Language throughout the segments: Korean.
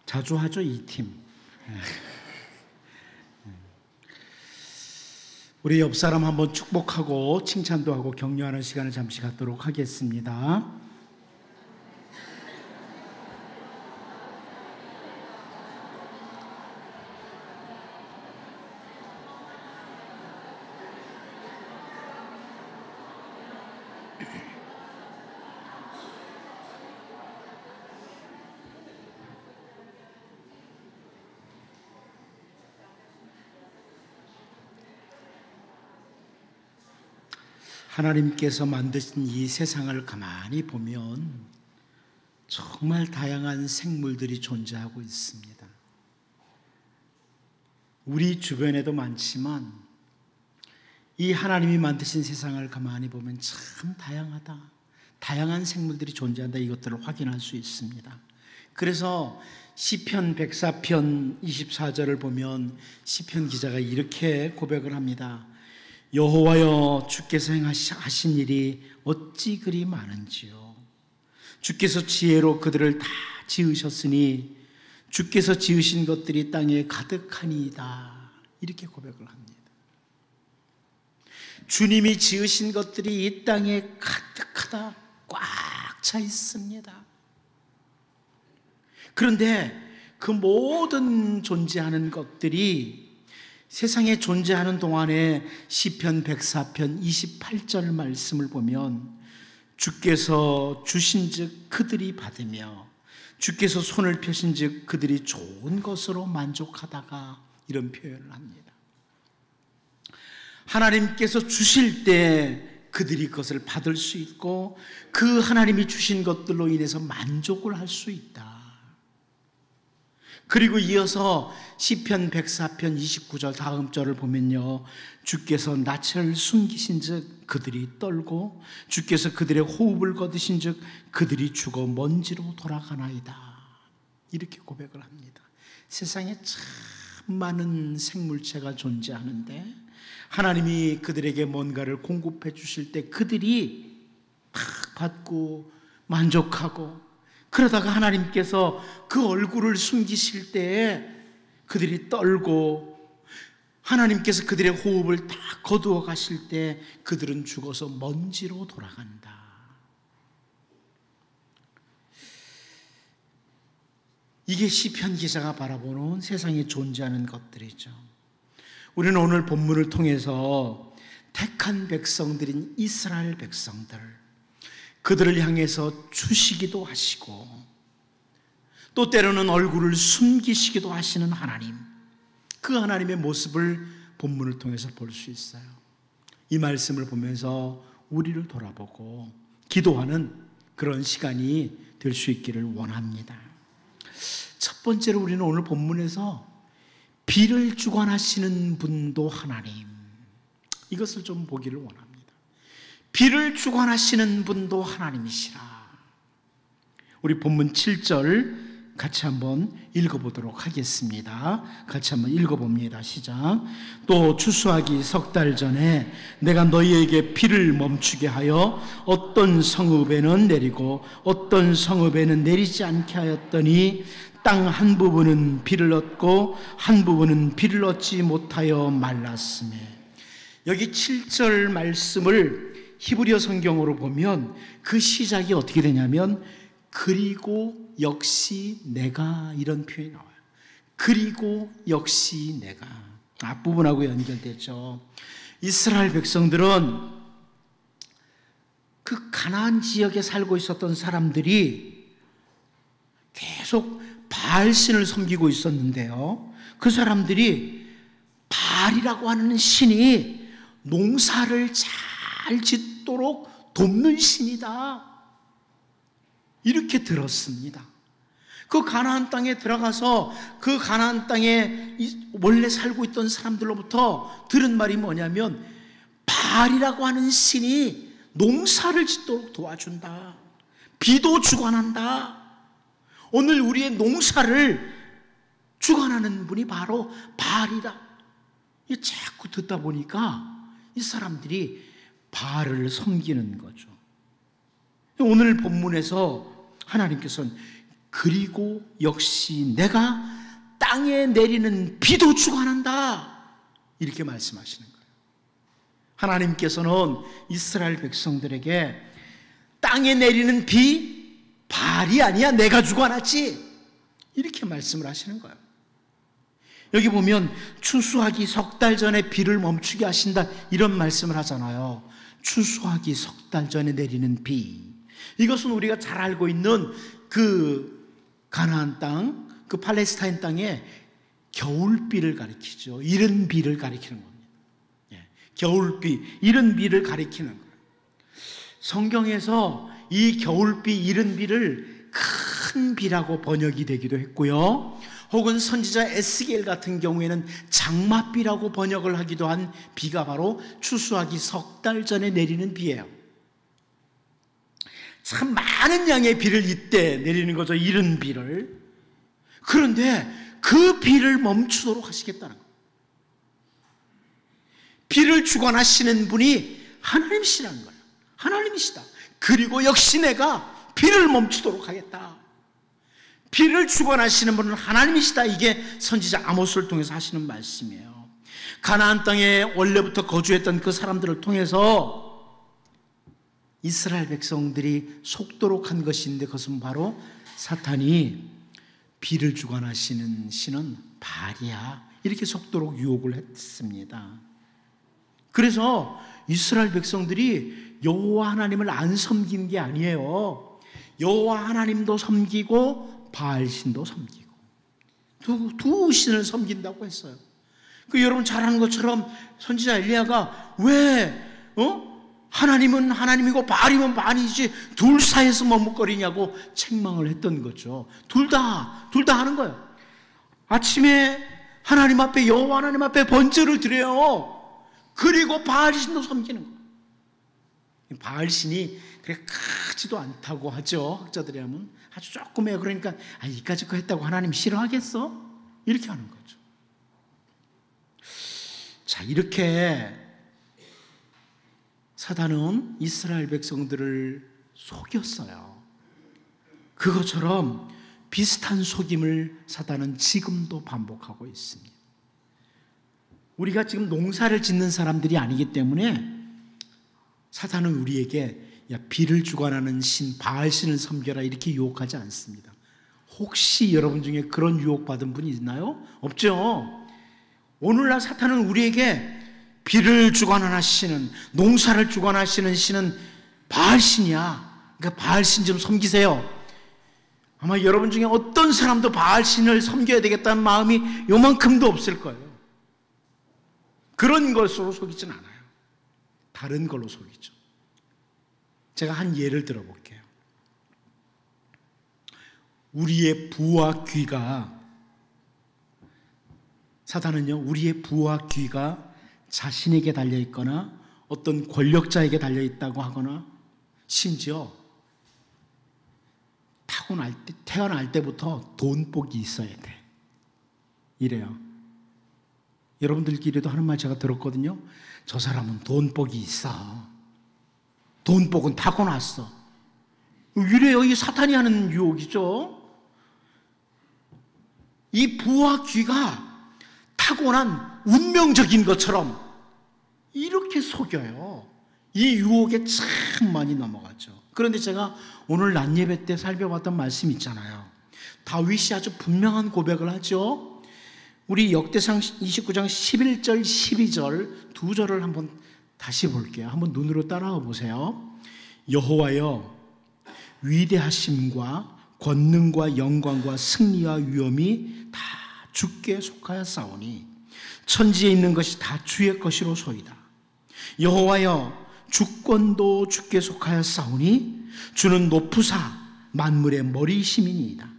자주 하죠, 이 팀. 우리 옆 사람 한번 축복하고 칭찬도 하고 격려하는 시간을 잠시 갖도록 하겠습니다. 하나님께서 만드신 이 세상을 가만히 보면 정말 다양한 생물들이 존재하고 있습니다. 우리 주변에도 많지만 이 하나님이 만드신 세상을 가만히 보면 참 다양한 생물들이 존재한다, 이것들을 확인할 수 있습니다. 그래서 시편 104편 24절을 보면 시편 기자가 이렇게 고백을 합니다. 여호와여, 주께서 행하신 일이 어찌 그리 많은지요. 주께서 지혜로 그들을 다 지으셨으니 주께서 지으신 것들이 땅에 가득하니이다. 이렇게 고백을 합니다. 주님이 지으신 것들이 이 땅에 가득하다, 꽉 차 있습니다. 그런데 그 모든 존재하는 것들이 세상에 존재하는 동안에 시편 104편 28절 말씀을 보면 주께서 주신즉 그들이 받으며 주께서 손을 펴신즉 그들이 좋은 것으로 만족하다가, 이런 표현을 합니다. 하나님께서 주실 때 그들이 그것을 받을 수 있고 그 하나님이 주신 것들로 인해서 만족을 할 수 있다. 그리고 이어서 시편 104편 29절 다음 절을 보면요, 주께서 낯을 숨기신즉 그들이 떨고 주께서 그들의 호흡을 거두신즉 그들이 죽어 먼지로 돌아가나이다. 이렇게 고백을 합니다. 세상에 참 많은 생물체가 존재하는데 하나님이 그들에게 뭔가를 공급해 주실 때 그들이 다 받고 만족하고, 그러다가 하나님께서 그 얼굴을 숨기실 때에 그들이 떨고 하나님께서 그들의 호흡을 다 거두어 가실 때 그들은 죽어서 먼지로 돌아간다. 이게 시편 기자가 바라보는 세상에 존재하는 것들이죠. 우리는 오늘 본문을 통해서 택한 백성들인 이스라엘 백성들, 그들을 향해서 주시기도 하시고 또 때로는 얼굴을 숨기시기도 하시는 하나님, 그 하나님의 모습을 본문을 통해서 볼 수 있어요. 이 말씀을 보면서 우리를 돌아보고 기도하는 그런 시간이 될 수 있기를 원합니다. 첫 번째로 우리는 오늘 본문에서 비를 주관하시는 분도 하나님, 이것을 좀 보기를 원합니다. 비를 주관하시는 분도 하나님이시라. 우리 본문 7절 같이 한번 읽어보도록 하겠습니다. 같이 한번 읽어봅니다. 시작. 또 추수하기 석 달 전에 내가 너희에게 비를 멈추게 하여 어떤 성읍에는 내리고 어떤 성읍에는 내리지 않게 하였더니 땅 한 부분은 비를 얻고 한 부분은 비를 얻지 못하여 말랐으며. 여기 7절 말씀을 히브리어 성경으로 보면 그 시작이 어떻게 되냐면 그리고 역시 내가, 이런 표현이 나와요. 그리고 역시 내가. 앞부분하고 연결되죠. 이스라엘 백성들은 그 가나안 지역에 살고 있었던 사람들이 계속 바알신을 섬기고 있었는데요, 그 사람들이 바알이라고 하는 신이 농사를 잘 짓도록 돕는 신이다, 이렇게 들었습니다. 그 가나안 땅에 들어가서 그 가나안 땅에 원래 살고 있던 사람들로부터 들은 말이 뭐냐면 바알이라고 하는 신이 농사를 짓도록 도와준다, 비도 주관한다, 오늘 우리의 농사를 주관하는 분이 바로 바알이다. 자꾸 듣다 보니까 이 사람들이 바알을 섬기는 거죠. 오늘 본문에서 하나님께서는 그리고 역시 내가 땅에 내리는 비도 주관한다. 이렇게 말씀하시는 거예요. 하나님께서는 이스라엘 백성들에게 땅에 내리는 비, 발이 아니야, 내가 주관하지. 이렇게 말씀을 하시는 거예요. 여기 보면 추수하기 석 달 전에 비를 멈추게 하신다, 이런 말씀을 하잖아요. 추수하기 석 달 전에 내리는 비, 이것은 우리가 잘 알고 있는 그 가나안 땅, 그 팔레스타인 땅에 겨울비를 가리키죠. 이른 비를 가리키는 겁니다. 겨울비, 이른 비를 가리키는 거예요. 성경에서 이 겨울비, 이른 비를 큰 비라고 번역이 되기도 했고요. 혹은 선지자 에스겔 같은 경우에는 장맛비라고 번역을 하기도 한 비가 바로 추수하기 석 달 전에 내리는 비예요. 참 많은 양의 비를 이때 내리는 거죠, 이른 비를. 그런데 그 비를 멈추도록 하시겠다는 거예요. 비를 주관하시는 분이 하나님이시라는 거예요. 하나님이시다. 그리고 역시 내가 비를 멈추도록 하겠다. 비를 주관하시는 분은 하나님이시다. 이게 선지자 아모스를 통해서 하시는 말씀이에요. 가나안 땅에 원래부터 거주했던 그 사람들을 통해서 이스라엘 백성들이 속도록 한 것인데, 그것은 바로 사탄이 비를 주관하시는 신은 바알이야, 이렇게 속도록 유혹을 했습니다. 그래서 이스라엘 백성들이 여호와 하나님을 안 섬기는 게 아니에요. 여호와 하나님도 섬기고 바알신도 섬기고 두 신을 섬긴다고 했어요. 그 여러분 잘 아는 것처럼 선지자 엘리야가 왜 하나님은 하나님이고 바알이면 바알이지 둘 사이에서 머뭇거리냐고 책망을 했던 거죠. 둘 다 하는 거예요. 아침에 하나님 앞에, 여호와 하나님 앞에 번제를 드려요. 그리고 바알신도 섬기는 거예요. 바알신이 그렇게 크지도 않다고 하죠. 학자들이 하면 아주 조금해요. 그러니까 이까짓 거 했다고 하나님 싫어하겠어? 이렇게 하는 거죠. 자, 이렇게 사단은 이스라엘 백성들을 속였어요. 그것처럼 비슷한 속임을 사단은 지금도 반복하고 있습니다. 우리가 지금 농사를 짓는 사람들이 아니기 때문에 사단은 우리에게 비를 주관하는 신, 바알신을 섬겨라, 이렇게 유혹하지 않습니다. 혹시 여러분 중에 그런 유혹받은 분이 있나요? 없죠. 오늘날 사탄은 우리에게 비를 주관하시는, 농사를 주관하시는 신은 바알신이야, 그러니까 바알신 좀 섬기세요. 아마 여러분 중에 어떤 사람도 바알신을 섬겨야 되겠다는 마음이 요만큼도 없을 거예요. 그런 것으로 속이진 않아요. 다른 걸로 속이죠. 제가 한 예를 들어볼게요. 우리의 부와 귀가, 사단은요, 우리의 부와 귀가 자신에게 달려있거나 어떤 권력자에게 달려있다고 하거나 심지어 태어날 때부터 돈복이 있어야 돼, 이래요. 여러분들끼리도 하는 말 제가 들었거든요. 저 사람은 돈복이 있어. 돈복은 타고났어. 이래요. 이 사탄이 하는 유혹이죠. 이 부와 귀가 타고난 운명적인 것처럼 이렇게 속여요. 이 유혹에 참 많이 넘어가죠. 그런데 제가 오늘 낮 예배 때 살펴봤던 말씀 있잖아요. 다윗이 아주 분명한 고백을 하죠. 우리 역대상 29장 11절 12절 두 절을 한번 다시 볼게요. 한번 눈으로 따라와 보세요. 여호와여, 위대하심과 권능과 영광과 승리와 위엄이 다 주께 속하였사오니 천지에 있는 것이 다 주의 것이로소이다. 여호와여, 주권도 주께 속하였사오니 주는 높으사 만물의 머리이심이니이다.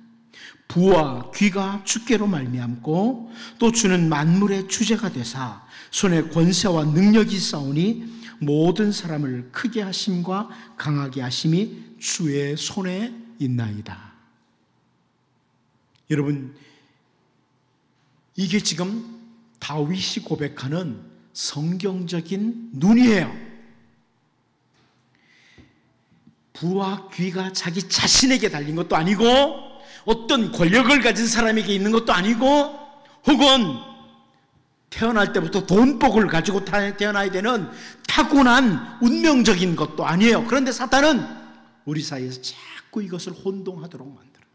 부와 귀가 주께로 말미암고 또 주는 만물의 주제가 되사 손에 권세와 능력이 있사오니 모든 사람을 크게 하심과 강하게 하심이 주의 손에 있나이다. 여러분, 이게 지금 다윗이 고백하는 성경적인 눈이에요. 부와 귀가 자기 자신에게 달린 것도 아니고 어떤 권력을 가진 사람에게 있는 것도 아니고 혹은 태어날 때부터 돈복을 가지고 태어나야 되는 타고난 운명적인 것도 아니에요. 그런데 사탄은 우리 사이에서 자꾸 이것을 혼동하도록 만들어요.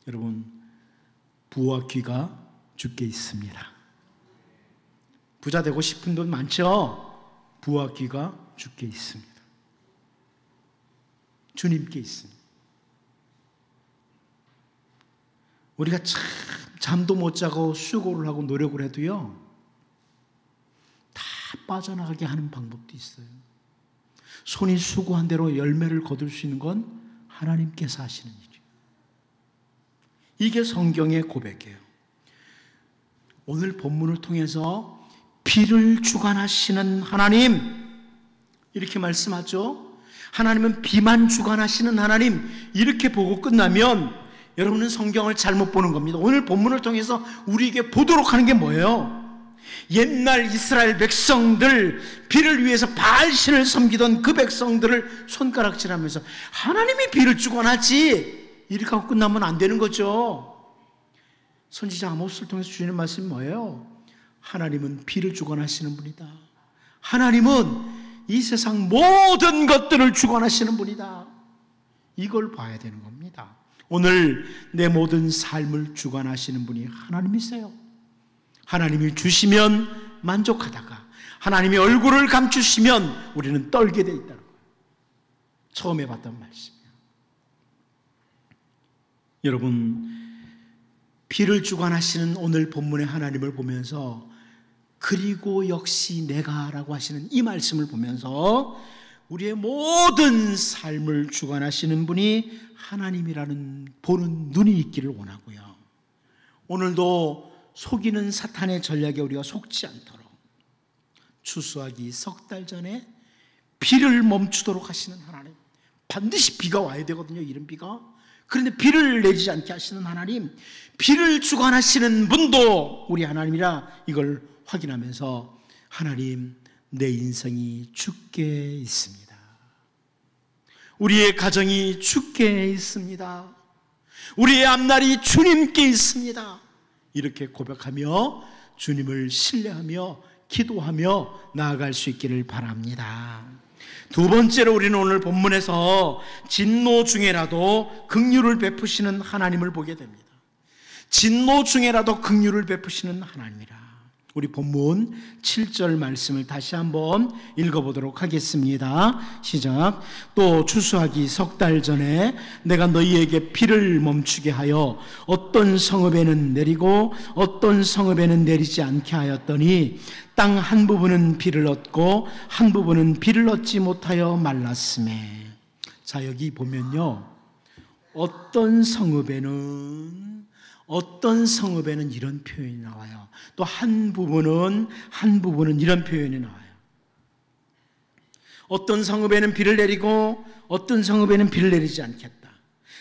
여러분, 부와 귀가 주께 있습니다. 부자 되고 싶은 분 많죠? 부와 귀가 주께 있습니다. 주님께 있습니다. 우리가 참 잠도 못 자고 수고를 하고 노력을 해도요, 다 빠져나가게 하는 방법도 있어요. 손이 수고한 대로 열매를 거둘 수 있는 건 하나님께서 하시는 일이에요. 이게 성경의 고백이에요. 오늘 본문을 통해서 비를 주관하시는 하나님, 이렇게 말씀하죠. 하나님은 비만 주관하시는 하나님, 이렇게 보고 끝나면 여러분은 성경을 잘못 보는 겁니다. 오늘 본문을 통해서 우리에게 보도록 하는 게 뭐예요? 옛날 이스라엘 백성들, 비를 위해서 바알신을 섬기던 그 백성들을 손가락질하면서 하나님이 비를 주관하지, 이렇게 하고 끝나면 안 되는 거죠. 선지자 아모스를 통해서 주시는 말씀이 뭐예요? 하나님은 비를 주관하시는 분이다. 하나님은 이 세상 모든 것들을 주관하시는 분이다. 이걸 봐야 되는 겁니다. 오늘 내 모든 삶을 주관하시는 분이 하나님이세요. 하나님이 주시면 만족하다가 하나님이 얼굴을 감추시면 우리는 떨게 돼 있다는 거예요. 처음에 봤던 말씀이에요. 여러분, 비를 주관하시는 오늘 본문의 하나님을 보면서 그리고 역시 내가라고 하시는 이 말씀을 보면서 우리의 모든 삶을 주관하시는 분이 하나님이라는 보는 눈이 있기를 원하고요. 오늘도 속이는 사탄의 전략에 우리가 속지 않도록 추수하기 석 달 전에 비를 멈추도록 하시는 하나님, 반드시 비가 와야 되거든요. 이런 비가. 그런데 비를 내리지 않게 하시는 하나님, 비를 주관하시는 분도 우리 하나님이라 이걸 확인하면서 하나님, 내 인생이 주께 있습니다. 우리의 가정이 주께 있습니다. 우리의 앞날이 주님께 있습니다. 이렇게 고백하며 주님을 신뢰하며 기도하며 나아갈 수 있기를 바랍니다. 두 번째로 우리는 오늘 본문에서 진노 중에라도 긍휼을 베푸시는 하나님을 보게 됩니다. 진노 중에라도 긍휼을 베푸시는 하나님이라. 우리 본문 7절 말씀을 다시 한번 읽어보도록 하겠습니다. 시작. 또 추수하기 석 달 전에 내가 너희에게 비를 멈추게 하여 어떤 성읍에는 내리고 어떤 성읍에는 내리지 않게 하였더니 땅 한 부분은 비를 얻고 한 부분은 비를 얻지 못하여 말랐음에. 자, 여기 보면요, 어떤 성읍에는 이런 표현이 나와요. 또 한 부분은 이런 표현이 나와요. 어떤 성읍에는 비를 내리고 어떤 성읍에는 비를 내리지 않겠다.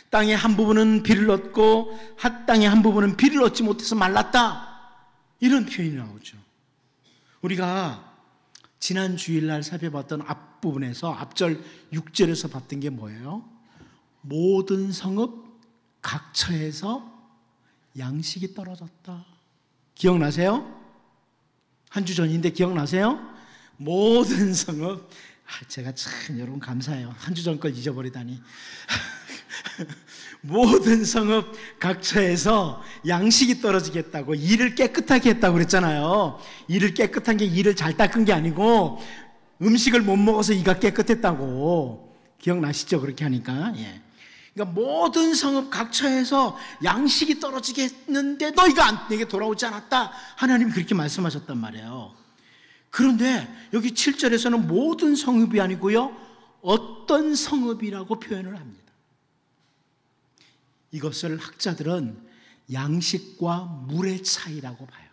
땅의 한 부분은 비를 얻고 땅의 한 부분은 비를 얻지 못해서 말랐다. 이런 표현이 나오죠. 우리가 지난 주일날 살펴봤던 앞부분에서 앞절 6절에서 봤던 게 뭐예요? 모든 성읍 각처에서 양식이 떨어졌다. 기억나세요? 한 주 전인데 기억나세요? 모든 성읍, 제가 참 여러분 감사해요. 한 주 전 걸 잊어버리다니. 모든 성읍 각처에서 양식이 떨어지겠다고, 일을 깨끗하게 했다고 그랬잖아요. 일을 깨끗한 게 일을 잘 닦은 게 아니고 음식을 못 먹어서 이가 깨끗했다고. 기억나시죠? 그렇게 하니까. 예. 그러니까 모든 성읍 각처에서 양식이 떨어지겠는데 너희가 내게 돌아오지 않았다. 하나님이 그렇게 말씀하셨단 말이에요. 그런데 여기 7절에서는 모든 성읍이 아니고요, 어떤 성읍이라고 표현을 합니다. 이것을 학자들은 양식과 물의 차이라고 봐요.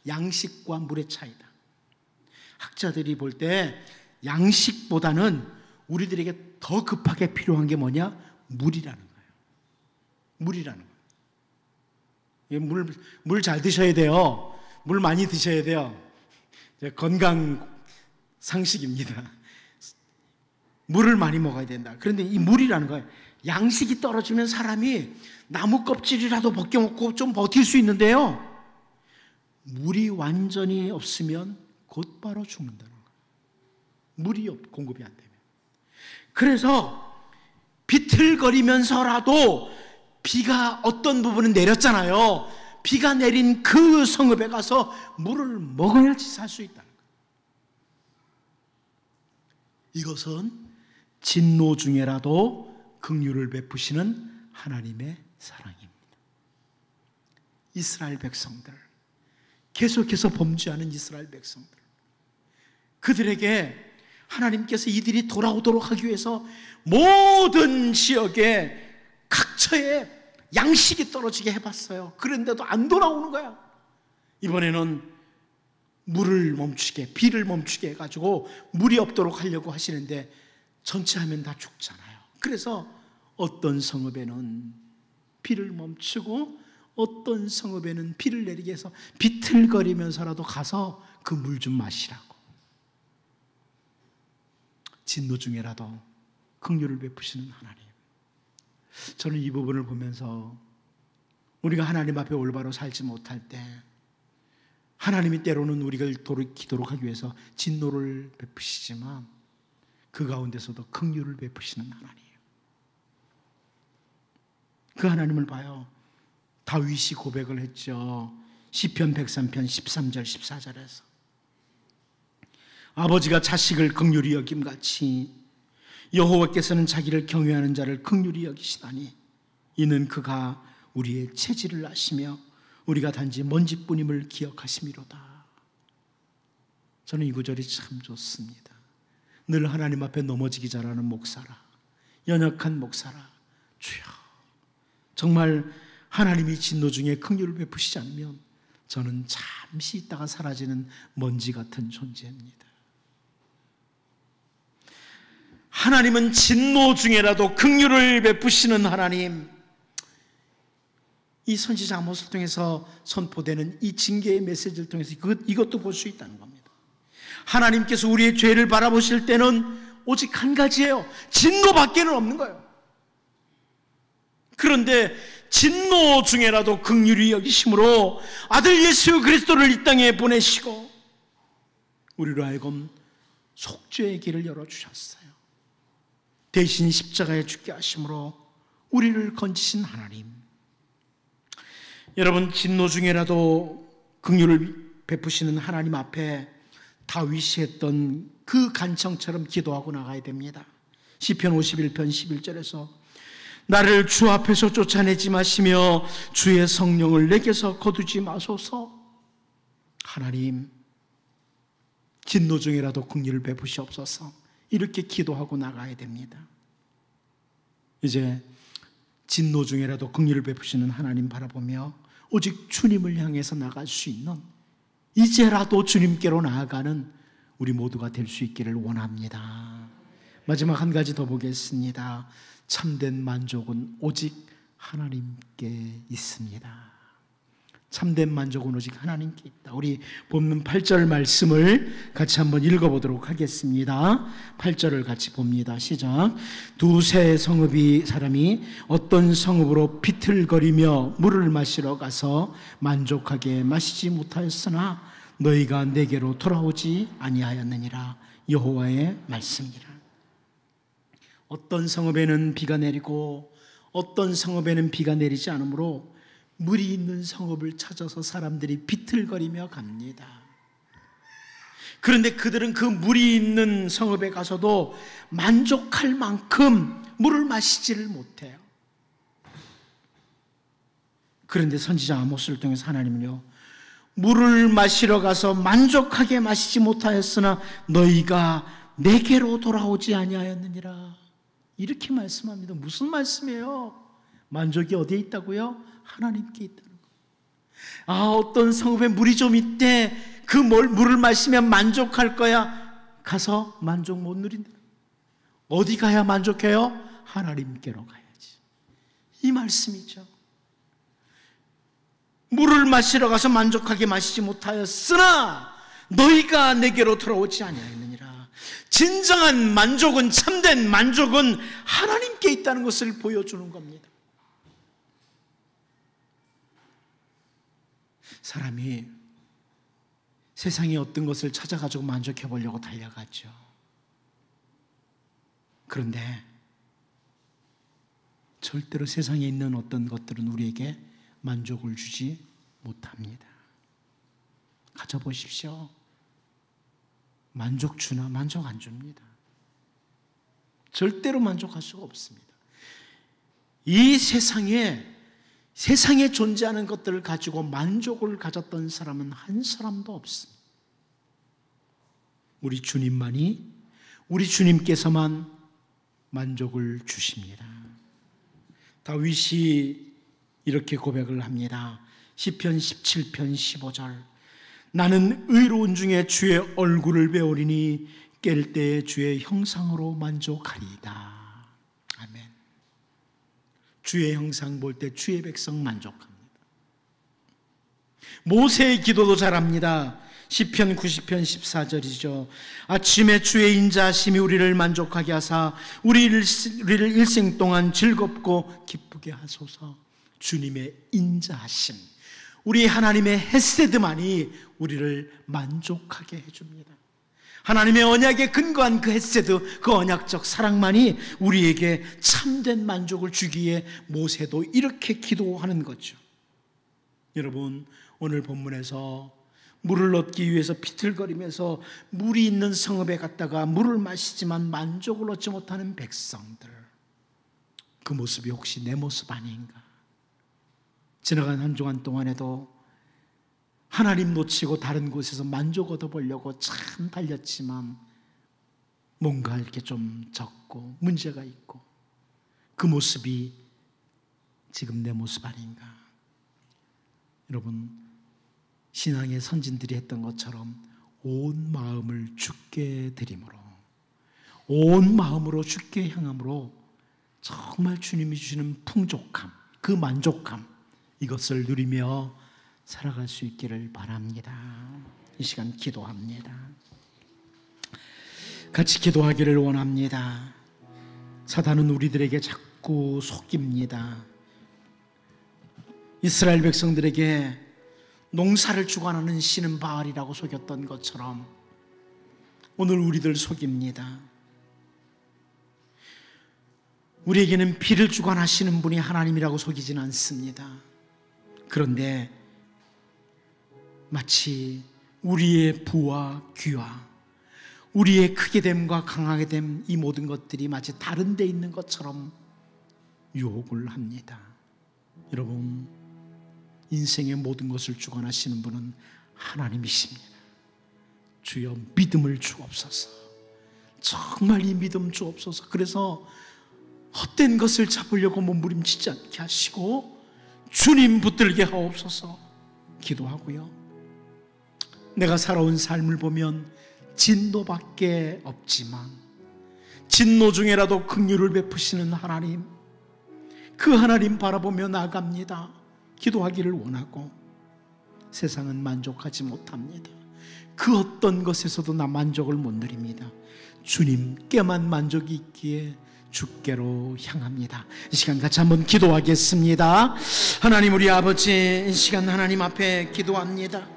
양식과 물의 차이다. 학자들이 볼 때 양식보다는 우리들에게 더 급하게 필요한 게 뭐냐? 물이라는 거예요. 물이라는 거예요. 물 잘 드셔야 돼요. 물 많이 드셔야 돼요. 건강 상식입니다. 물을 많이 먹어야 된다. 그런데 이 물이라는 거예요. 양식이 떨어지면 사람이 나무 껍질이라도 벗겨먹고 좀 버틸 수 있는데요, 물이 완전히 없으면 곧바로 죽는다는 거예요. 물이 공급이 안 되면. 그래서 비틀거리면서라도 비가 어떤 부분은 내렸잖아요. 비가 내린 그 성읍에 가서 물을 먹어야지 살 수 있다는 거예요. 이것은 진노 중에라도 긍휼을 베푸시는 하나님의 사랑입니다. 이스라엘 백성들, 계속해서 범죄하는 이스라엘 백성들, 그들에게 하나님께서 이들이 돌아오도록 하기 위해서 모든 지역에 각처에 양식이 떨어지게 해봤어요. 그런데도 안 돌아오는 거야. 이번에는 물을 멈추게, 비를 멈추게 해가지고 물이 없도록 하려고 하시는데 전체하면 다 죽잖아요. 그래서 어떤 성읍에는 비를 멈추고 어떤 성읍에는 비를 내리게 해서 비틀거리면서라도 가서 그 물 좀 마시라고. 진노 중에라도 긍휼을 베푸시는 하나님. 저는 이 부분을 보면서 우리가 하나님 앞에 올바로 살지 못할 때 하나님이 때로는 우리를 기도록 하기 위해서 진노를 베푸시지만 그 가운데서도 긍휼을 베푸시는 하나님. 그 하나님을 봐요. 다윗이 고백을 했죠. 시편 103편 13절 14절에서 아버지가 자식을 긍휼히 여김같이 여호와께서는 자기를 경외하는 자를 긍휼히 여기시다니 이는 그가 우리의 체질을 아시며 우리가 단지 먼지뿐임을 기억하심이로다. 저는 이 구절이 참 좋습니다. 늘 하나님 앞에 넘어지기 잘하는 목사라, 연약한 목사라, 주여 정말 하나님이 진노 중에 긍휼을 베푸시지 않으면 저는 잠시 있다가 사라지는 먼지 같은 존재입니다. 하나님은 진노 중에라도 긍휼을 베푸시는 하나님. 이 선지자 아모스를 통해서 선포되는 이 징계의 메시지를 통해서 이것도 볼 수 있다는 겁니다. 하나님께서 우리의 죄를 바라보실 때는 오직 한 가지예요. 진노밖에는 없는 거예요. 그런데 진노 중에라도 긍휼히 여기심으로 아들 예수 그리스도를 이 땅에 보내시고 우리로 하여금 속죄의 길을 열어주셨어요. 대신 십자가에 죽게 하심으로 우리를 건지신 하나님. 여러분, 진노 중에라도 긍휼을 베푸시는 하나님 앞에 다윗이 했던 그 간청처럼 기도하고 나가야 됩니다. 시편 51편 11절에서 나를 주 앞에서 쫓아내지 마시며 주의 성령을 내게서 거두지 마소서. 하나님, 진노 중에라도 긍휼을 베푸시옵소서. 이렇게 기도하고 나가야 됩니다. 이제 진노 중에라도 긍휼을 베푸시는 하나님 바라보며 오직 주님을 향해서 나갈 수 있는, 이제라도 주님께로 나아가는 우리 모두가 될 수 있기를 원합니다. 마지막 한 가지 더 보겠습니다. 참된 만족은 오직 하나님께 있습니다. 참된 만족은 오직 하나님께 있다. 우리 본문 8절 말씀을 같이 한번 읽어보도록 하겠습니다. 8절을 같이 봅니다. 시작. 두세 성읍이 사람이 어떤 성읍으로 비틀거리며 물을 마시러 가서 만족하게 마시지 못하였으나 너희가 내게로 돌아오지 아니하였느니라. 여호와의 말씀이라. 어떤 성읍에는 비가 내리고 어떤 성읍에는 비가 내리지 않으므로 물이 있는 성읍을 찾아서 사람들이 비틀거리며 갑니다. 그런데 그들은 그 물이 있는 성읍에 가서도 만족할 만큼 물을 마시지를 못해요. 그런데 선지자 아모스를 통해서 하나님은요, 물을 마시러 가서 만족하게 마시지 못하였으나 너희가 내게로 돌아오지 아니하였느니라. 이렇게 말씀합니다. 무슨 말씀이에요? 만족이 어디에 있다고요? 하나님께 있다는 거예요. 어떤 성읍에 물이 좀 있대. 그 물을 마시면 만족할 거야. 가서 만족 못 누린다. 어디 가야 만족해요? 하나님께로 가야지. 이 말씀이죠. 물을 마시러 가서 만족하게 마시지 못하였으나 너희가 내게로 돌아오지 아니하였느니라. 진정한 만족은, 참된 만족은 하나님께 있다는 것을 보여주는 겁니다. 사람이 세상에 어떤 것을 찾아가지고 만족해 보려고 달려가죠. 그런데 절대로 세상에 있는 어떤 것들은 우리에게 만족을 주지 못합니다. 가져보십시오. 만족 주나 만족 안 줍니다. 절대로 만족할 수가 없습니다. 이 세상에 존재하는 것들을 가지고 만족을 가졌던 사람은 한 사람도 없습니다. 우리 주님께서만 만족을 주십니다. 다윗이 이렇게 고백을 합니다. 시편 17편 15절. 나는 의로운 중에 주의 얼굴을 배우리니 깰 때에 주의 형상으로 만족하리이다. 아멘. 주의 형상 볼 때 주의 백성 만족합니다. 모세의 기도도 잘합니다. 시편 90편 14절이죠. 아침에 주의 인자하심이 우리를 만족하게 하사 우리를 일생 동안 즐겁고 기쁘게 하소서. 주님의 인자하심, 우리 하나님의 헤세드만이 우리를 만족하게 해줍니다. 하나님의 언약에 근거한 그 헤세드, 그 언약적 사랑만이 우리에게 참된 만족을 주기에 모세도 이렇게 기도하는 거죠. 여러분, 오늘 본문에서 물을 얻기 위해서 비틀거리면서 물이 있는 성읍에 갔다가 물을 마시지만 만족을 얻지 못하는 백성들, 그 모습이 혹시 내 모습 아닌가? 지나간 한 주간 동안에도 하나님 놓치고 다른 곳에서 만족 얻어보려고 참 달렸지만 뭔가 이렇게 좀 적고 문제가 있고, 그 모습이 지금 내 모습 아닌가? 여러분, 신앙의 선진들이 했던 것처럼 온 마음을 주께 드림으로, 온 마음으로 주께 향함으로 정말 주님이 주시는 풍족함, 그 만족함, 이것을 누리며 살아갈 수 있기를 바랍니다. 이 시간 기도합니다. 같이 기도하기를 원합니다. 사단은 우리들에게 자꾸 속입니다. 이스라엘 백성들에게 농사를 주관하는 신은 바알이라고 속였던 것처럼 오늘 우리들 속입니다. 우리에게는 비를 주관하시는 분이 하나님이라고 속이진 않습니다. 그런데 마치 우리의 부와 귀와 우리의 크게 됨과 강하게 됨, 이 모든 것들이 마치 다른 데 있는 것처럼 유혹을 합니다. 여러분, 인생의 모든 것을 주관하시는 분은 하나님이십니다. 주여 믿음을 주옵소서. 정말 이 믿음 주옵소서. 그래서 헛된 것을 잡으려고 몸부림치지 않게 하시고 주님 붙들게 하옵소서 기도하고요. 내가 살아온 삶을 보면 진노밖에 없지만 진노 중에라도 긍휼을 베푸시는 하나님, 그 하나님 바라보며 나아갑니다. 기도하기를 원하고, 세상은 만족하지 못합니다. 그 어떤 것에서도 나 만족을 못 누립니다. 주님께만 만족이 있기에 주께로 향합니다. 이 시간 같이 한번 기도하겠습니다. 하나님, 우리 아버지, 이 시간 하나님 앞에 기도합니다.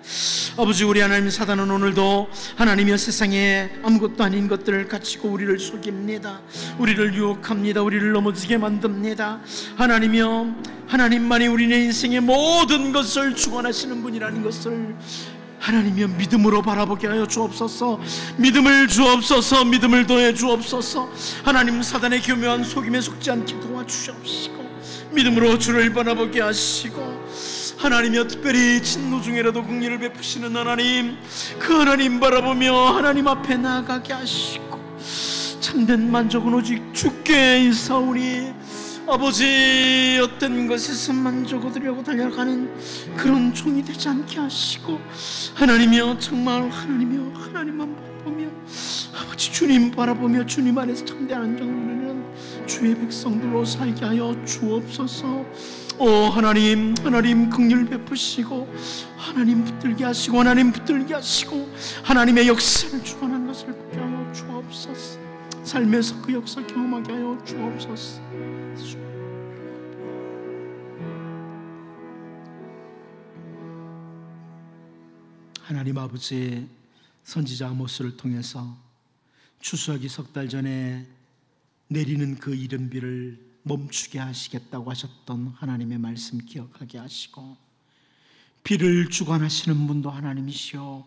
아버지, 우리 하나님, 사단은 오늘도 하나님이여 세상에 아무것도 아닌 것들을 가지고 우리를 속입니다. 우리를 유혹합니다. 우리를 넘어지게 만듭니다. 하나님이여, 하나님만이 우리의 인생의 모든 것을 주관하시는 분이라는 것을 하나님이여 믿음으로 바라보게 하여 주옵소서. 믿음을 주옵소서. 믿음을 더해 주옵소서. 하나님, 사단의 교묘한 속임에 속지 않게 도와주시옵시고 믿음으로 주를 바라보게 하시고, 하나님이여 특별히 진노 중에라도 긍휼을 베푸시는 하나님, 그 하나님 바라보며 하나님 앞에 나아가게 하시고, 참된 만족은 오직 주께 있사오니 아버지, 어떤 것에서 만족 얻으려고 달려가는 그런 종이 되지 않게 하시고, 하나님이여 정말 하나님이여 하나님만 바라보며 아버지 주님 바라보며 주님 안에서 참된 안정을 누리는 주의 백성들로 살게 하여 주옵소서. 오 하나님, 하나님 긍휼 베푸시고 하나님 붙들게 하시고 하나님 붙들게 하시고 하나님의 역사를 주관하는 것을 보게 하여 주옵소서. 삶에서 그 역사 경험하게 하여 주옵소서. 하나님 아버지, 선지자 아모스를 통해서 추수하기 석 달 전에 내리는 그 이른비를 멈추게 하시겠다고 하셨던 하나님의 말씀 기억하게 하시고, 비를 주관하시는 분도 하나님이시오.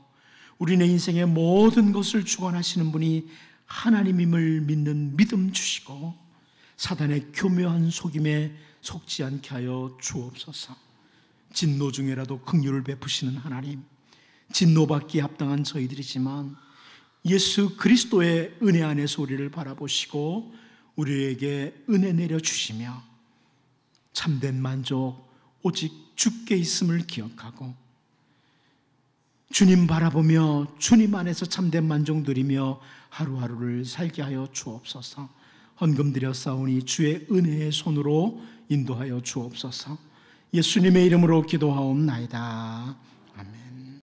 우리네 인생의 모든 것을 주관하시는 분이 하나님임을 믿는 믿음 주시고 사단의 교묘한 속임에 속지 않게 하여 주옵소서. 진노 중에라도 긍휼을 베푸시는 하나님, 진노받기에 합당한 저희들이지만 예수 그리스도의 은혜 안에서 우리를 바라보시고 우리에게 은혜 내려주시며 참된 만족 오직 주께 있음을 기억하고 주님 바라보며 주님 안에서 참된 만족 누리며 하루하루를 살게 하여 주옵소서. 헌금 드려 싸우니 주의 은혜의 손으로 인도하여 주옵소서. 예수님의 이름으로 기도하옵나이다. 아멘.